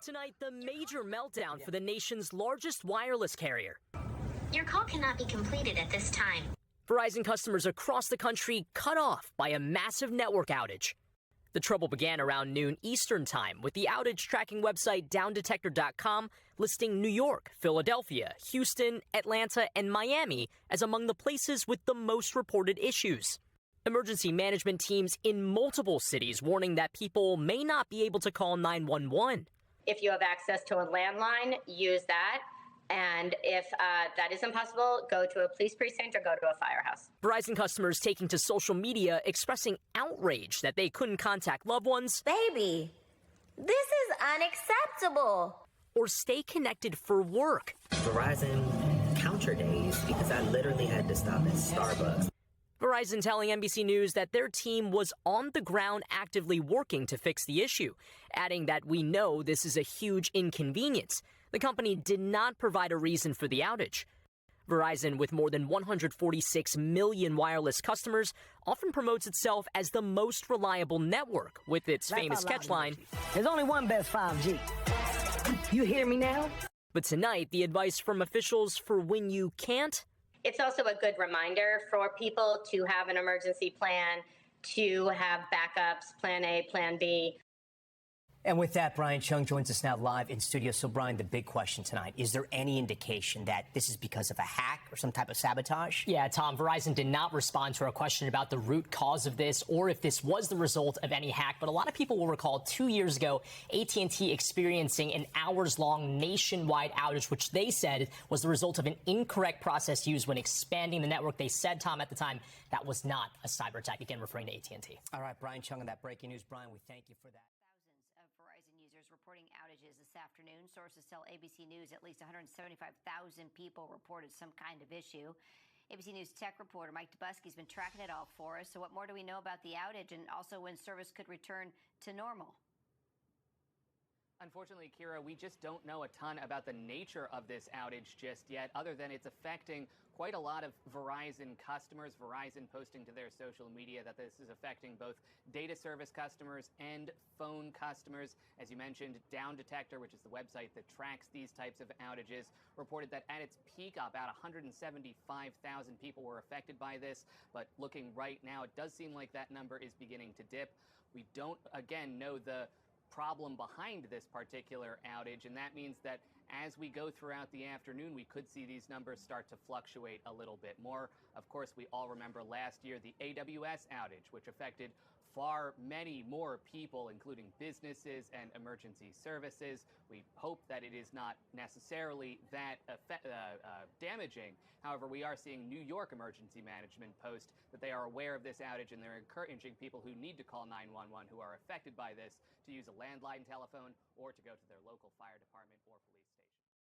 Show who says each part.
Speaker 1: Tonight, the major meltdown for the nation's largest wireless carrier.
Speaker 2: Your call cannot be completed at this time.
Speaker 1: Verizon customers across the country cut off by a massive network outage. The trouble began around noon Eastern time with the outage tracking website downdetector.com listing New York, Philadelphia, Houston, Atlanta, and Miami as among the places with the most reported issues. Emergency management teams in multiple cities warning that people may not be able to call 911.
Speaker 3: If you have access to a landline, use that. And if that isn't possible, go to a police precinct or go to a firehouse.
Speaker 1: Verizon customers taking to social media expressing outrage that they couldn't contact loved ones.
Speaker 4: Baby, this is unacceptable.
Speaker 1: Or stay connected for work.
Speaker 5: Verizon counter days because I literally had to stop at Starbucks.
Speaker 1: Verizon telling NBC News that their team was on the ground actively working to fix the issue, adding that we know this is a huge inconvenience. The company did not provide a reason for the outage. Verizon, with more than 146 million wireless customers, often promotes itself as the most reliable network with its famous catchline,
Speaker 6: "There's only one best 5G. You hear me now?"
Speaker 1: But tonight, the advice from officials for when you can't.
Speaker 3: It's also a good reminder for people to have an emergency plan, to have backups, plan A, plan B.
Speaker 7: And with that, Brian Chung joins us now live in studio. So, Brian, the big question tonight, is there any indication that this is because of a hack or some type of sabotage?
Speaker 8: Yeah, Tom, Verizon did not respond to our question about the root cause of this or if this was the result of any hack. But a lot of people will recall 2 years ago, AT&T experiencing an hours-long nationwide outage, which they said was the result of an incorrect process used when expanding the network. They said, Tom, at the time, that was not a cyber attack, again, referring to AT&T.
Speaker 7: All right, Brian Chung on that breaking news. Brian, we thank you for that.
Speaker 4: Verizon users reporting outages this afternoon. Sources tell ABC News at least 175,000 people reported some kind of issue. ABC News tech reporter Mike Dubusky's been tracking it all for us. So what more do we know about the outage and also when service could return to normal?
Speaker 9: Unfortunately, Kira, we just don't know a ton about the nature of this outage just yet, other than it's affecting quite a lot of Verizon customers. Verizon posting to their social media that this is affecting both data service customers and phone customers. As you mentioned, Down Detector, which is the website that tracks these types of outages, reported that at its peak, about 175,000 people were affected by this. But looking right now, it does seem like that number is beginning to dip. We don't, again, know the problem behind this particular outage, and that means that as we go throughout the afternoon, we could see these numbers start to fluctuate a little bit more. Of course, we all remember last year the AWS outage, which affected many more people, including businesses and emergency services. We hope that it is not necessarily that damaging. However, we are seeing New York Emergency Management post that they are aware of this outage, and they're encouraging people who need to call 911 who are affected by this to use a landline telephone or to go to their local fire department or police station.